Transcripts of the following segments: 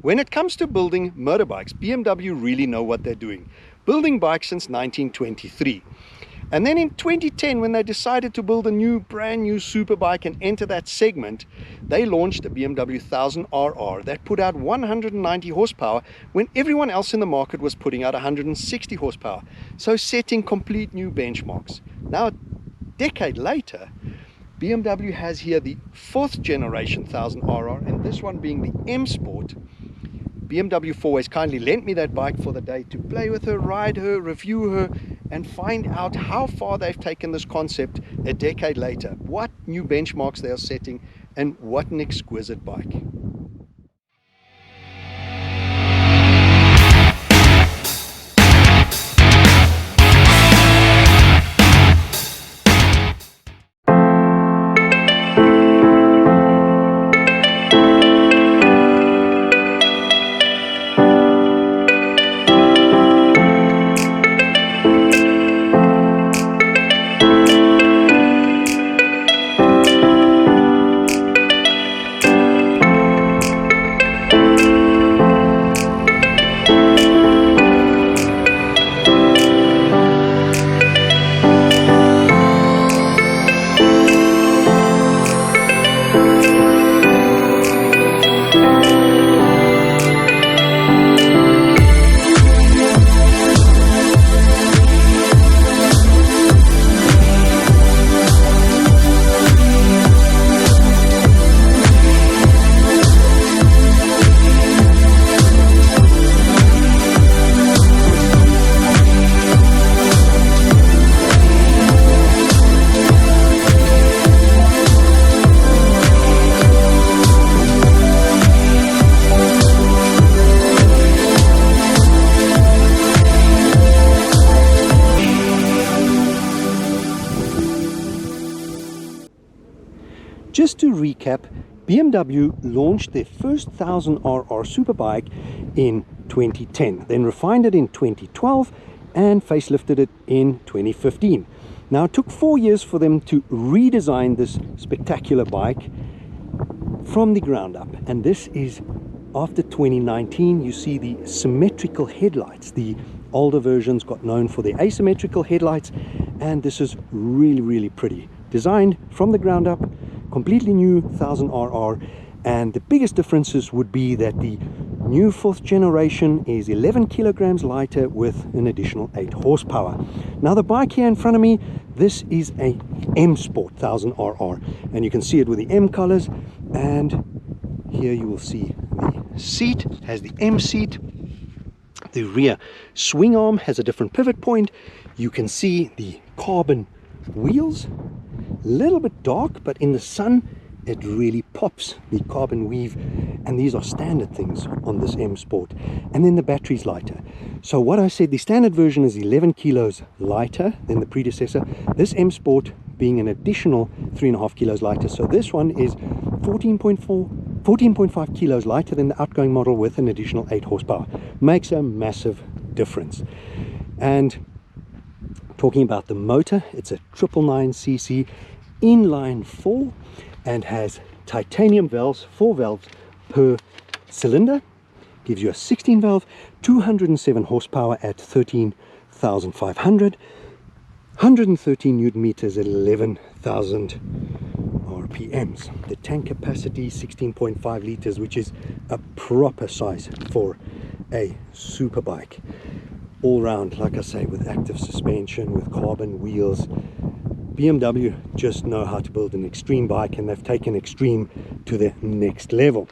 When it comes to building motorbikes, BMW really know what they're doing. Building bikes since 1923. And then in 2010, when they decided to build a brand new superbike and enter that segment, they launched a BMW S1000RR that put out 190 horsepower when everyone else in the market was putting out 160 horsepower. So setting complete new benchmarks. Now, a decade later, BMW has here the 4th generation 1000RR, and this one being the M Sport. BMW 4 has kindly lent me that bike for the day to play with her, ride her, review her, and find out how far they've taken this concept a decade later, what new benchmarks they are setting, and what an exquisite bike. Just to recap, BMW launched their first 1000RR Superbike in 2010, then refined it in 2012 and facelifted it in 2015. Now it took 4 years for them to redesign this spectacular bike from the ground up, and this is after 2019. You see the symmetrical headlights. The older versions got known for their asymmetrical headlights, and this is really pretty. Designed from the ground up, completely new 1000RR, and the biggest differences would be that the new 4th generation is 11 kilograms lighter with an additional 8 horsepower. Now the bike here in front of me, this is a M Sport 1000RR, and you can see it with the M colors, and here you will see the seat has the M seat. The rear swing arm has a different pivot point. You can see the carbon wheels, a little bit dark, but in the sun it really pops, the carbon weave, and these are standard things on this M Sport. And then the battery's lighter. So what I said, the standard version is 11 kilos lighter than the predecessor, this M Sport being an additional 3.5 kilos lighter. So this one is 14.5 kilos lighter than the outgoing model with an additional 8 horsepower. Makes a massive difference. And talking about the motor, it's a 999cc inline 4 and has titanium valves, 4 valves per cylinder. Gives you a 16 valve, 207 horsepower at 13,500, 113 newton meters at 11,000 RPMs. The tank capacity 16.5 liters, which is a proper size for a superbike. All round, like I say, with active suspension, with carbon wheels. BMW just know how to build an extreme bike, and they've taken extreme to the next level.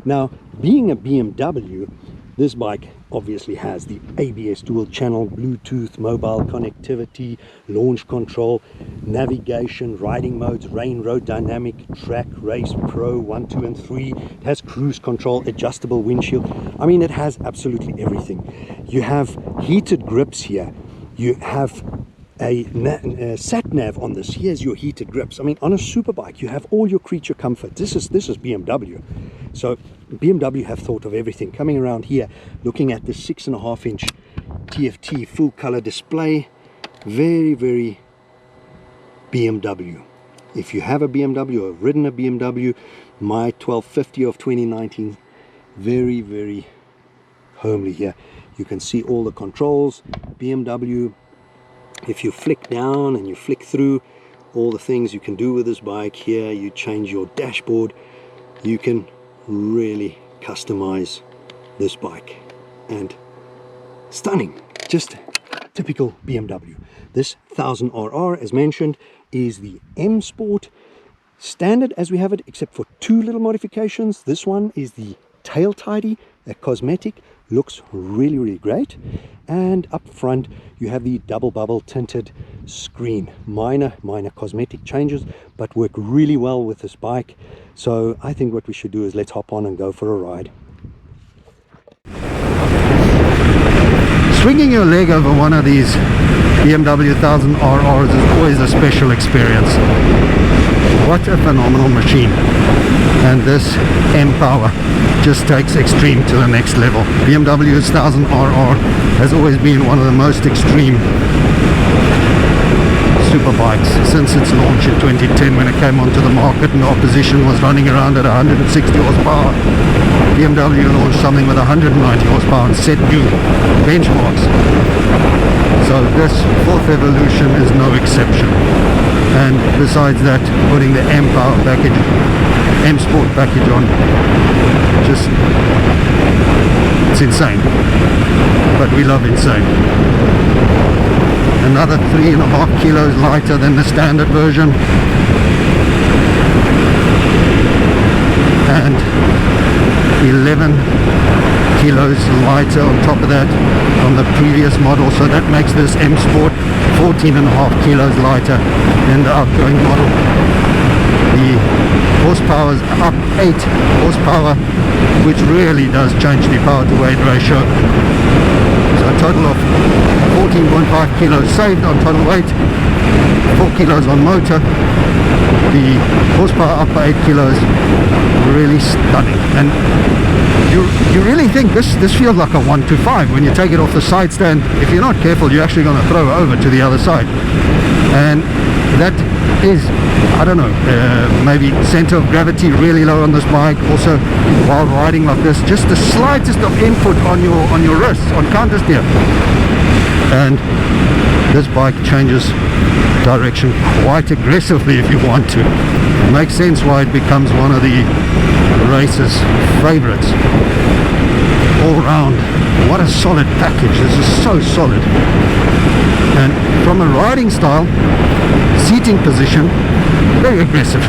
Now, being a BMW, this bike obviously has the ABS dual channel, Bluetooth, mobile connectivity, launch control, navigation, riding modes, rain, road dynamic, track, race, pro, 1, 2 and 3. It has cruise control, adjustable windshield. I mean, it has absolutely everything. You have heated grips here. You have a sat nav on this. Here's your heated grips. I mean, on a superbike you have all your creature comfort. This is BMW. So BMW have thought of everything. Coming around here, looking at the 6.5 inch TFT full color display, very BMW. If you have a BMW or ridden a BMW, my 1250 of 2019 very, very homely here. You can see all the controls. BMW, if you flick down and you flick through, all the things you can do with this bike here. You change your dashboard. You can really customize this bike, and stunning, just typical BMW. This 1000RR, as mentioned, is the M Sport, standard as we have it, except for two little modifications. This one is the tail tidy, a cosmetic, looks really, really great. And up front you have the double bubble tinted screen. Minor cosmetic changes, but work really well with this bike. So I think what we should do is let's hop on and go for a ride. Swinging your leg over one of these BMW 1000RRs is always a special experience. What a phenomenal machine. And this M-Power just takes extreme to the next level. BMW S1000RR has always been one of the most extreme superbikes since its launch in 2010, when it came onto the market and the opposition was running around at 160 horsepower. BMW launched something with 190 horsepower and set new benchmarks. So this fourth evolution is no exception. And besides that, putting the M-Power package, M Sport package on, just, it's insane. But we love insane. Another 3.5 kilos lighter than the standard version, and 11 kilos lighter on top of that from the previous model, so that makes this M Sport 14.5 kilos lighter than the outgoing model. The horsepower is up 8 horsepower, which really does change the power to weight ratio. So a total of 14.5 kilos saved on total weight, 4 kilos on motor. The horsepower up by 8 kilos, really stunning. And you really think this feels like a 125 when you take it off the side stand. If you're not careful, you're actually going to throw it over to the other side. And that is, I don't know, maybe center of gravity really low on this bike. Also, while riding like this, just the slightest of input on your wrists, on counter steer, and this bike changes direction quite aggressively if you want to. It makes sense why it becomes one of the race's favorites. All round, what a solid package. This is so solid. And from a riding style, seating position, very aggressive.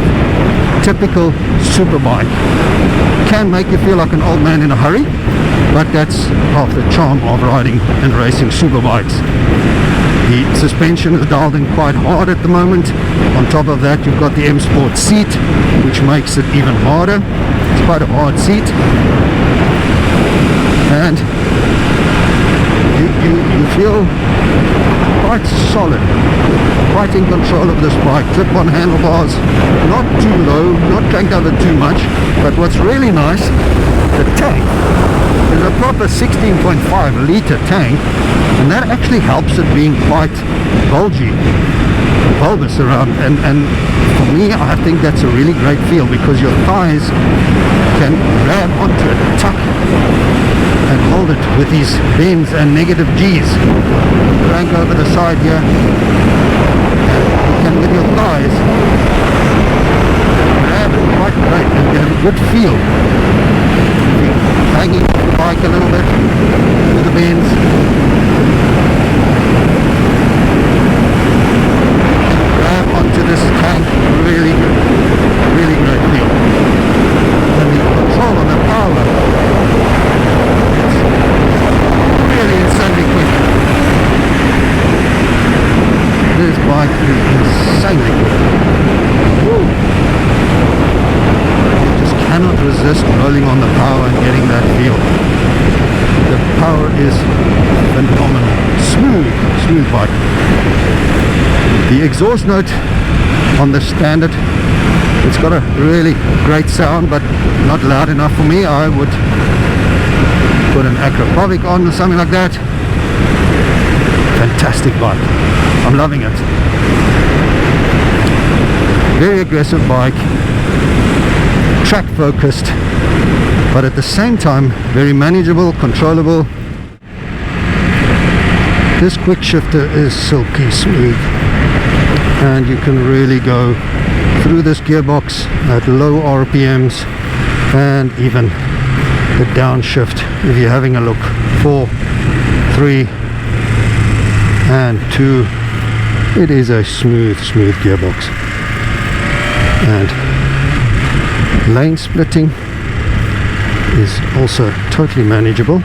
Typical superbike. Can make you feel like an old man in a hurry, but that's half the charm of riding and racing superbikes. The suspension is dialed in quite hard at the moment. On top of that, you've got the M Sport seat, which makes it even harder. It's quite a hard seat. And you feel quite solid, quite in control of this bike. Clip-on handlebars, not too low, not cranked over too much. But what's really nice, the tank is a proper 16.5 litre tank, and that actually helps it being quite bulgy, bulbous around. And for me, I think that's a really great feel, because your thighs can grab onto it, tuck and hold it with these bends and negative G's. Crank over the side here, you can with your thighs grab it quite great and get a good feel. Hanging the bike a little bit with the bends. Grab onto this tank, really great feel. And the control on the power, really insanely quick. This bike is insanely quick. Woo. You just cannot resist rolling on the power and getting that feel. The power is phenomenal. Smooth bike. The exhaust note on the standard, it's got a really great sound, but not loud enough for me. I would put an Acropovic on or something like that. Fantastic bike. I'm loving it. Very aggressive bike, track focused, but at the same time very manageable, controllable. This quick shifter is silky smooth, and you can really go through this gearbox at low RPMs, and even the downshift if you're having a look. 4, 3 and 2. It is a smooth gearbox, and lane splitting is also totally manageable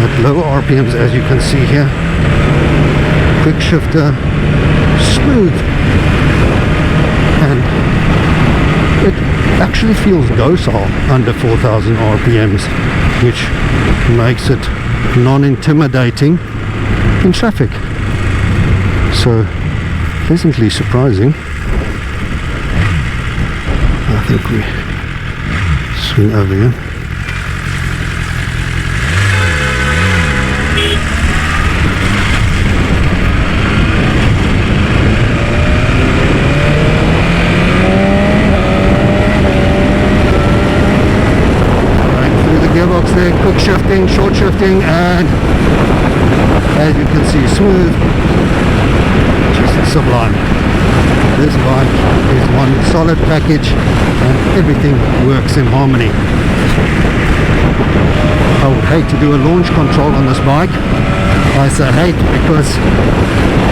at low RPMs, as you can see here. Quick shifter, smooth, and it actually feels docile under 4,000 RPMs, which makes it non-intimidating in traffic. So pleasantly surprising. I think we swing over here. Gearbox there, quick shifting, short shifting, and as you can see, smooth, just sublime. This bike is one solid package and everything works in harmony. I would hate to do a launch control on this bike. I say hate because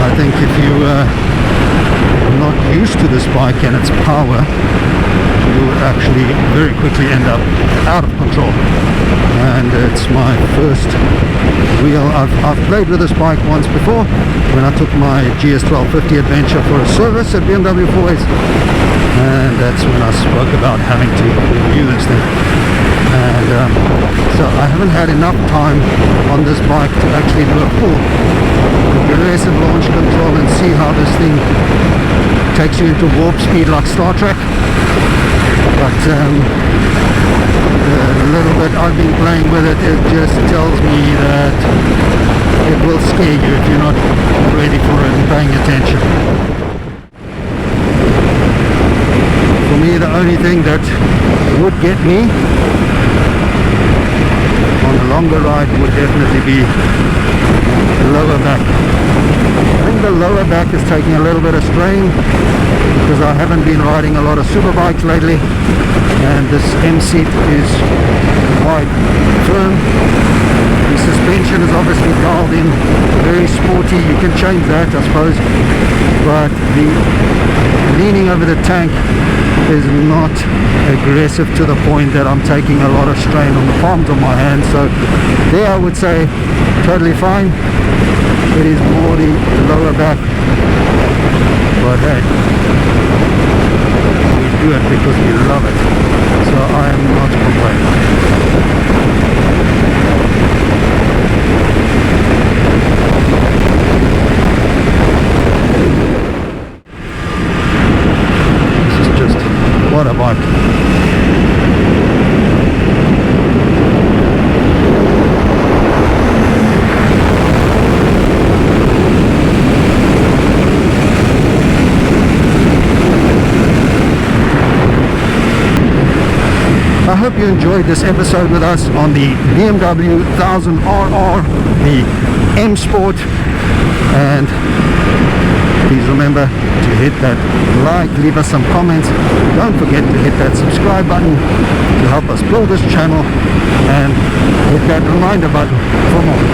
I think if you are not used to this bike and its power, you will actually very quickly end up out of control. And it's my first real, I've played with this bike once before when I took my GS1250 Adventure for a service at BMW 4S, and that's when I spoke about having to review this thing. And so I haven't had enough time on this bike to actually do a full progressive launch control and see how this thing takes you into warp speed like Star Trek. But the little bit I've been playing with it, it just tells me that it will scare you if you're not ready for it and paying attention. For me, the only thing that would get me on a longer ride would definitely be the lower back. I think the lower back is taking a little bit of strain because I haven't been riding a lot of Superbikes lately, and this M seat is quite firm. The suspension is obviously dialed in very sporty. You can change that, I suppose, but the leaning over the tank is not aggressive to the point that I'm taking a lot of strain on the palms of my hands. So there I would say totally fine. It is more the lower back, but hey, we do it because we love it, so I am not complaining. This is just what a bike. I hope you enjoyed this episode with us on the BMW 1000RR, the M Sport, and please remember to hit that like, leave us some comments. Don't forget to hit that subscribe button to help us build this channel, and hit that reminder button for more.